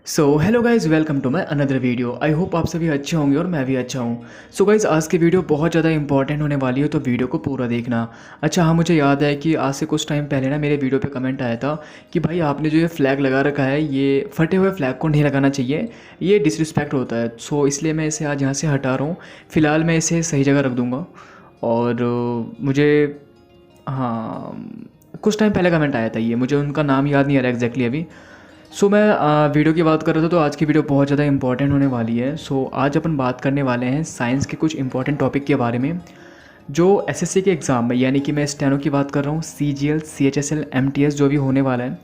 So hello guys, welcome to my another video. I hope आप सभी अच्छे होंगे और मैं भी अच्छा हूँ। सो गाइज़, आज की वीडियो बहुत ज़्यादा इंपॉर्टेंट होने वाली है, तो वीडियो को पूरा देखना। अच्छा हाँ, मुझे याद है कि आज से कुछ टाइम पहले ना मेरे वीडियो पे कमेंट आया था कि भाई आपने जो ये फ्लैग लगा रखा है, ये फटे हुए फ्लैग को नहीं लगाना चाहिए, ये डिसरिस्पेक्ट होता है। सो इसलिए मैं इसे आज यहाँ से हटा रहा हूँ। फ़िलहाल मैं इसे सही जगह रख दूँगा। और मुझे हाँ, कुछ टाइम पहले कमेंट आया था, ये मुझे उनका नाम याद नहीं आ रहा एग्जैक्टली अभी। सो मैं वीडियो की बात कर रहा था, तो आज की वीडियो बहुत ज़्यादा इंपॉर्टेंट होने वाली है। सो आज अपन बात करने वाले हैं साइंस के कुछ इंपॉर्टेंट टॉपिक के बारे में जो एसएससी के एग्ज़ाम में, यानी कि मैं स्टेनो की बात कर रहा हूँ, सीजीएल, सीएचएसएल, एमटीएस जो भी होने वाला है,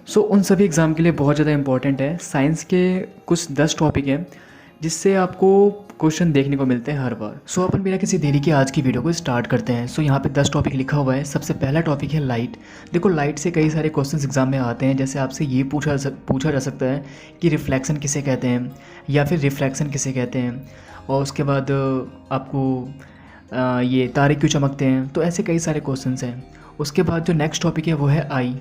सो उन सभी एग्ज़ाम के लिए बहुत ज़्यादा इंपॉर्टेंट है। साइंस के कुछ 10 टॉपिक हैं जिससे आपको क्वेश्चन देखने को मिलते हैं हर बार। सो अपन बिना किसी देरी के आज की वीडियो को स्टार्ट करते हैं। सो यहाँ पे 10 टॉपिक लिखा हुआ है। सबसे पहला टॉपिक है लाइट। देखो, लाइट से कई सारे क्वेश्चंस एग्जाम में आते हैं। जैसे आपसे ये पूछा जा सकता है कि रिफ्लेक्शन किसे कहते हैं या फिर रिफ्रैक्शन किसे कहते हैं, और उसके बाद आपको ये तारे क्यों चमकते हैं। तो ऐसे कई सारे क्वेश्चंस हैं। उसके बाद जो नेक्स्ट टॉपिक है वो है आई।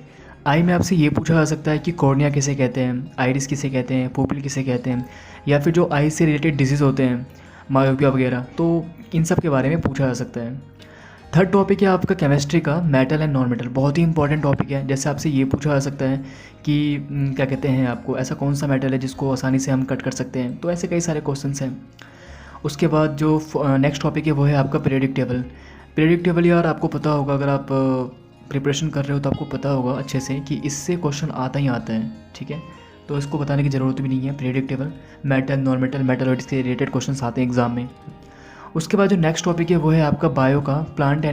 आई में आपसे ये पूछा जा सकता है कि कॉर्निया किसे कहते हैं, आइरिस किसे कहते हैं, पुपिल किसे कहते हैं, या फिर जो आई से रिलेटेड डिजीज़ होते हैं, मायोपिया वगैरह, तो इन सब के बारे में पूछा जा सकता है। थर्ड टॉपिक है आपका केमिस्ट्री का, मेटल एंड नॉन मेटल। बहुत ही इंपॉर्टेंट टॉपिक है। जैसे आपसे ये पूछा जा सकता है कि क्या कहते हैं आपको, ऐसा कौन सा मेटल है जिसको आसानी से हम कट कर सकते हैं। तो ऐसे कई सारे क्वेश्चन हैं। उसके बाद जो नेक्स्ट टॉपिक है वो है आपका पीरियडिक टेबल। पीरियडिक टेबल यार आपको पता होगा, अगर आप प्रिपरेशन कर रहे हो तो आपको पता होगा अच्छे से कि इससे क्वेश्चन आता ही आता है, ठीक है। तो इसको बताने की ज़रूरत भी नहीं है। Periodic table, metal, non metal, metalloids के रिलेटेड क्वेश्चन आते हैं एग्जाम में। उसके बाद जो नेक्स्ट टॉपिक है वो है आपका बायो का, प्लांट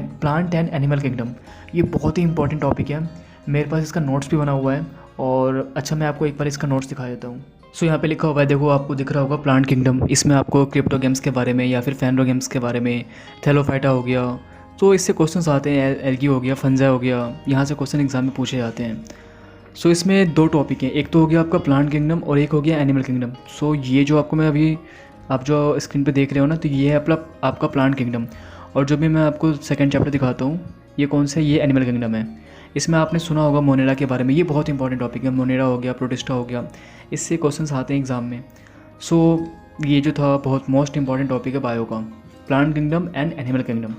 एंड एनिमल किंगडम। ये बहुत ही इंपॉर्टेंट टॉपिक है। मेरे पास इसका नोट्स भी बना हुआ है। और अच्छा, मैं आपको एक बार इसका नोट्स दिखा देता हूँ। सो यहाँ पे लिखा हुआ है, देखो आपको दिख रहा होगा प्लांट किंगडम। इसमें आपको क्रिप्टो गेम्स के बारे में या फिर फैनरो गेम्स के बारे में, थैलोफाइटा हो गया, तो इससे क्वेश्चंस आते हैं। एल्गी हो गया, फंजा हो गया, यहाँ से क्वेश्चन एग्जाम में पूछे जाते हैं। सो इसमें दो टॉपिक हैं, एक तो हो गया आपका प्लांट किंगडम और एक हो गया एनिमल किंगडम। सो ये जो आपको मैं अभी, आप जो स्क्रीन पे देख रहे हो ना, तो ये है आपका प्लांट किंगडम। और जो भी मैं आपको सेकंड चैप्टर दिखाता हूँ, ये कौन सा है, ये एनिमल किंगडम है। इसमें आपने सुना होगा मोनेरा के बारे में। ये बहुत इंपॉर्टेंट टॉपिक है। मोनेरा हो गया, प्रोटिस्टा हो गया, इससे क्वेश्चंस आते हैं एग्ज़ाम में। सो ये जो था बहुत मोस्ट इंपॉर्टेंट टॉपिक है बायो का, plant kingdom and animal kingdom.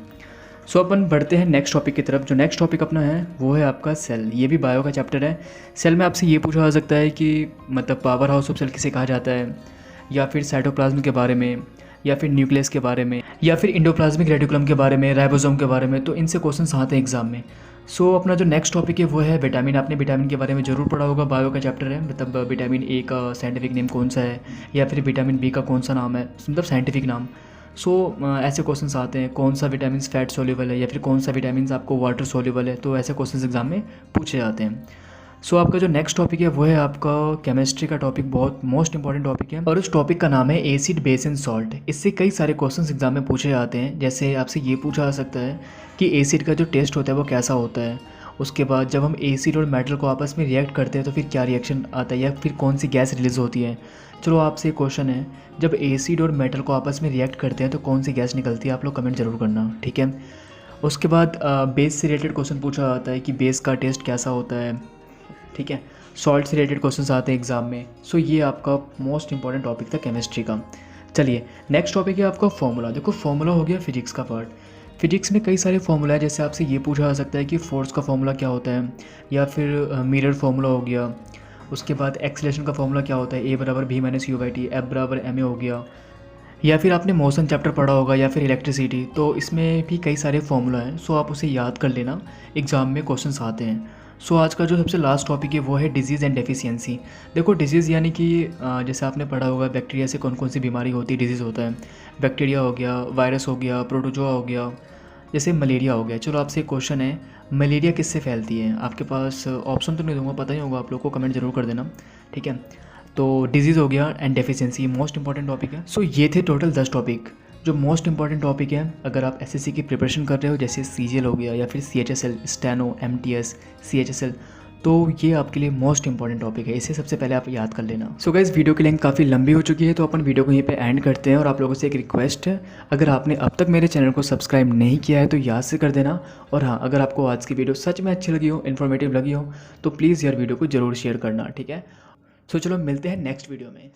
So अपन बढ़ते हैं नेक्स्ट टॉपिक की तरफ। जो नेक्स्ट टॉपिक अपना है वो है आपका सेल। ये भी बायो का चैप्टर है। सेल में आपसे ये पूछा जा सकता है कि मतलब पावर हाउस ऑफ सेल किसे कहा जाता है, या फिर साइटोप्लाज्म के बारे में, या फिर न्यूक्लियस के बारे में, या फिर इंडोप्लाज्मिक रेटिकुलम के बारे में, राइबोसोम के बारे में। तो इनसे क्वेश्चन आते हैं एग्जाम में। सो अपना जो नेक्स्ट टॉपिक है वो है विटामिन। आपने विटामिन के बारे में ज़रूर पढ़ा होगा, बायो का चैप्टर है। मतलब विटामिन ए का साइंटिफिक नेम कौन सा है, या फिर विटामिन बी का कौन सा नाम है, मतलब साइंटिफिक नाम। सो ऐसे क्वेश्चंस आते हैं, कौन सा विटामिन फैट सोल्यूबल है, या फिर कौन सा विटामिन आपको वाटर सोल्यूबल है। तो ऐसे क्वेश्चंस एग्जाम में पूछे जाते हैं। सो आपका जो नेक्स्ट टॉपिक है वो है आपका केमिस्ट्री का टॉपिक, बहुत मोस्ट इंपॉर्टेंट टॉपिक है। और उस टॉपिक का नाम है एसिड, बेस एंड सॉल्ट। इससे कई सारे क्वेश्चंस एग्जाम में पूछे जाते हैं। जैसे आपसे ये पूछा जा सकता है कि एसिड का जो टेस्ट होता है वो कैसा होता है। उसके बाद जब हम एसिड और मेटल को आपस में रिएक्ट करते हैं तो फिर क्या रिएक्शन आता है, या फिर कौन सी गैस रिलीज होती है। चलो आपसे एक क्वेश्चन है, जब एसिड और मेटल को आपस में रिएक्ट करते हैं तो कौन सी गैस निकलती है। आप लोग कमेंट जरूर करना, ठीक है। उसके बाद बेस से रिलेटेड क्वेश्चन पूछा जाता है कि बेस का टेस्ट कैसा होता है, ठीक है। सॉल्ट से रिलेटेड क्वेश्चन आते हैं एग्जाम में। सो ये आपका मोस्ट इंपॉर्टेंट टॉपिक था केमिस्ट्री का। चलिए नेक्स्ट टॉपिक है आपका फॉर्मूला। देखो, फॉर्मूला हो गया फिजिक्स का पार्ट। फिजिक्स में कई सारे फॉर्मूला है। जैसे आपसे ये पूछा जा सकता है कि फोर्स का फॉर्मूला क्या होता है, या फिर मिरर फॉर्मूला हो गया। उसके बाद एक्सीलरेशन का फॉर्मूला क्या होता है, ए बराबर b minus u by t, F बराबर एम ए हो गया। या फिर आपने मोशन चैप्टर पढ़ा होगा, या फिर इलेक्ट्रिसिटी। तो इसमें भी कई सारे फॉर्मूला हैं। सो आप उसे याद कर लेना, एग्जाम में क्वेश्चंस आते हैं। सो आज का जो सबसे लास्ट टॉपिक है वो है डिजीज़ एंड डेफिशिएंसी। देखो, डिजीज़ यानी कि जैसे आपने पढ़ा होगा बैक्टीरिया से कौन कौन सी बीमारी होती है, डिजीज़ होता है। बैक्टीरिया हो गया, वायरस हो गया, प्रोटोजोआ हो गया, जैसे मलेरिया हो गया। चलो आपसे एक क्वेश्चन है, मलेरिया किससे फैलती है। आपके पास ऑप्शन तो नहीं दूंगा, पता ही होगा आप लोग को, कमेंट जरूर कर देना, ठीक है। तो डिजीज़ हो गया and deficiency most important topic है। सो ये थे टोटल 10 टॉपिक जो मोस्ट इंपॉर्टेंट टॉपिक है। अगर आप एसएससी की प्रिपरेशन कर रहे हो, जैसे सीजीएल हो गया, या फिर सीएचएसएल, स्टेनो, एमटीएस, सीएचएसएल, तो ये आपके लिए मोस्ट इंपॉर्टेंट टॉपिक है। इसे सबसे पहले आप याद कर लेना। सो गाइस, वीडियो की लेंथ काफ़ी लंबी हो चुकी है, तो अपन वीडियो को यहीं पे एंड करते हैं। और आप लोगों से एक रिक्वेस्ट है, अगर आपने अब तक मेरे चैनल को सब्सक्राइब नहीं किया है तो याद से कर देना। और हाँ, अगर आपको आज की वीडियो सच में अच्छी लगी हो, इन्फॉर्मेटिव लगी हो, तो प्लीज़ यार वीडियो को ज़रूर शेयर करना, ठीक है। सो चलो मिलते हैं नेक्स्ट वीडियो में।